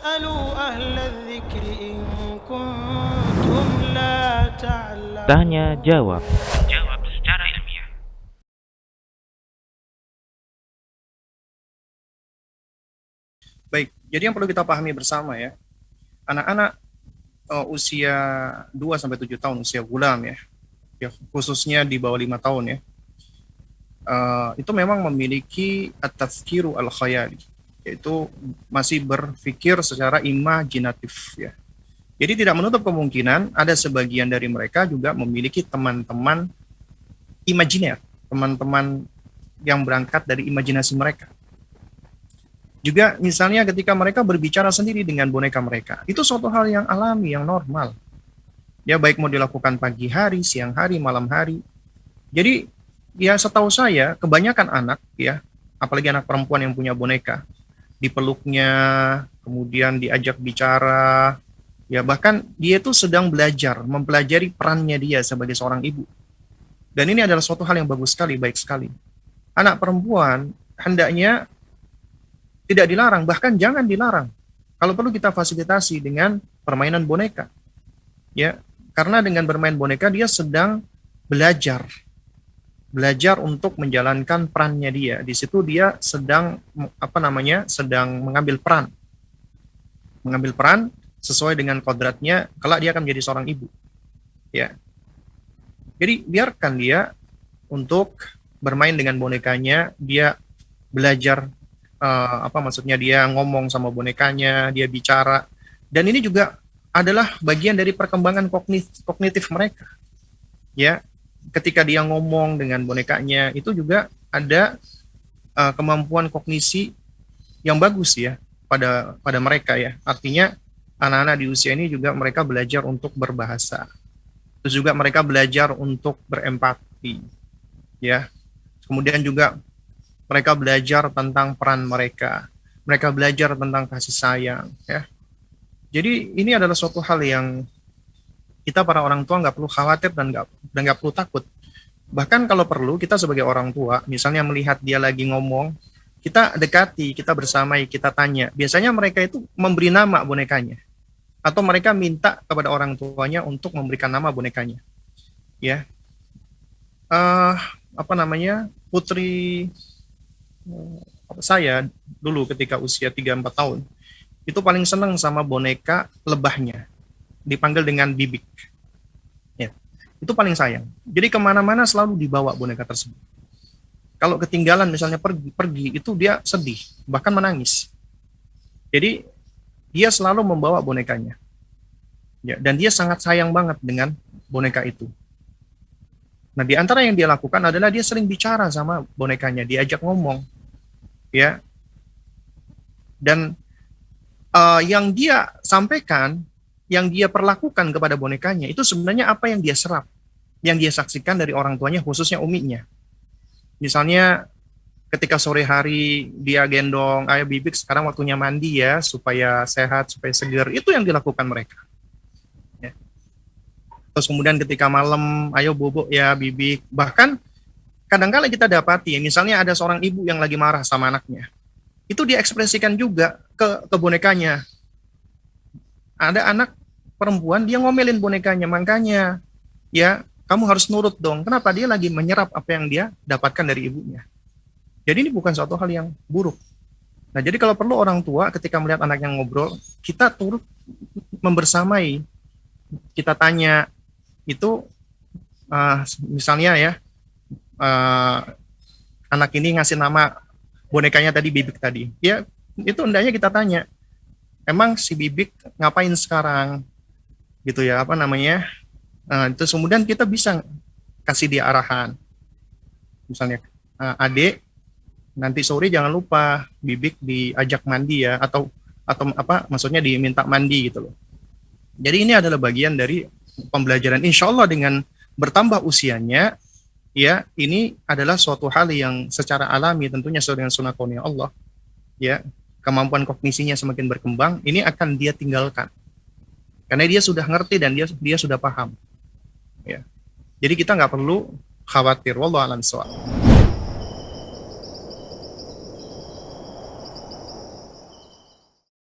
فاسألوا أهل الذكر إن كنتم لا Tanya تعلمون. jawab. Jawab secara ilmiah. Baik, jadi yang perlu kita pahami bersama ya, anak-anak usia 2 sampai 7 tahun, usia gulam ya, khususnya di bawah 5 tahun ya, itu memang memiliki at-tafkiru al-khayali, yaitu masih berpikir secara imajinatif ya. Jadi tidak menutup kemungkinan ada sebagian dari mereka juga memiliki teman-teman imajiner, teman-teman yang berangkat dari imajinasi mereka. Juga misalnya ketika mereka berbicara sendiri dengan boneka mereka, itu suatu hal yang alami, yang normal. Ya baik mau dilakukan pagi hari, siang hari, malam hari. Jadi ya setahu saya kebanyakan anak ya, apalagi anak perempuan yang punya boneka, dipeluknya, kemudian diajak bicara, ya bahkan dia itu sedang belajar, mempelajari perannya dia sebagai seorang ibu. Dan ini adalah suatu hal yang bagus sekali, baik sekali. Anak perempuan hendaknya tidak dilarang, bahkan jangan dilarang. Kalau perlu kita fasilitasi dengan permainan boneka. Ya, karena dengan bermain boneka dia sedang belajar. Belajar untuk menjalankan perannya dia. Di situ dia sedang sedang mengambil peran. Mengambil peran sesuai dengan kodratnya, kelak dia akan menjadi seorang ibu. Ya. Jadi biarkan dia untuk bermain dengan bonekanya, dia belajar maksudnya dia ngomong sama bonekanya, dia bicara, dan ini juga adalah bagian dari perkembangan kognitif mereka. Ya, ketika dia ngomong dengan bonekanya, itu juga ada kemampuan kognisi yang bagus ya pada mereka ya. Artinya anak-anak di usia ini juga mereka belajar untuk berbahasa. Terus juga mereka belajar untuk berempati. Ya. Kemudian juga mereka belajar tentang peran mereka. Mereka belajar tentang kasih sayang. Ya. Jadi ini adalah suatu hal yang kita para orang tua nggak perlu khawatir dan nggak perlu takut. Bahkan kalau perlu kita sebagai orang tua, misalnya melihat dia lagi ngomong, kita dekati, kita bersamai, kita tanya. Biasanya mereka itu memberi nama bonekanya, atau mereka minta kepada orang tuanya untuk memberikan nama bonekanya. Ya, putri saya dulu ketika usia 3-4 tahun itu paling senang sama boneka lebahnya, dipanggil dengan Bibik ya, itu paling sayang. Jadi kemana-mana selalu dibawa boneka tersebut. Kalau ketinggalan misalnya pergi itu dia sedih, bahkan menangis. Jadi dia selalu membawa bonekanya ya, dan dia sangat sayang banget dengan boneka itu. Nah, di antara yang dia lakukan adalah dia sering bicara sama bonekanya, diajak ngomong, ya. Dan yang dia sampaikan, yang dia perlakukan kepada bonekanya, itu sebenarnya apa yang dia serap, yang dia saksikan dari orang tuanya, khususnya uminya. Misalnya, ketika sore hari dia gendong, ayo Bibik sekarang waktunya mandi ya, supaya sehat, supaya segar, itu yang dilakukan mereka. Terus kemudian ketika malam, ayo bobok ya Bibik. Bahkan kadang-kala kita dapati, misalnya ada seorang ibu yang lagi marah sama anaknya. Itu dia ekspresikan juga ke bonekanya. Ada anak perempuan, dia ngomelin bonekanya. Makanya, ya kamu harus nurut dong. Kenapa? Dia lagi menyerap apa yang dia dapatkan dari ibunya. Jadi ini bukan suatu hal yang buruk. Nah, jadi kalau perlu orang tua ketika melihat anak yang ngobrol, kita turut membersamai. Kita tanya, itu misalnya ya anak ini ngasih nama bonekanya tadi Bibik tadi ya, itu hendaknya kita tanya, emang si Bibik ngapain sekarang gitu ya, itu kemudian kita bisa kasih dia arahan, misalnya adek nanti sore jangan lupa Bibik diajak mandi ya, atau maksudnya diminta mandi gitu loh. Jadi ini adalah bagian dari pembelajaran. Insya Allah dengan bertambah usianya, ya ini adalah suatu hal yang secara alami tentunya sesuai dengan sunnah kauniyah Allah. Ya, kemampuan kognisinya semakin berkembang, ini akan dia tinggalkan karena dia sudah ngerti dan dia sudah paham. Ya, jadi kita nggak perlu khawatir. Wallahu a'lam bishawab.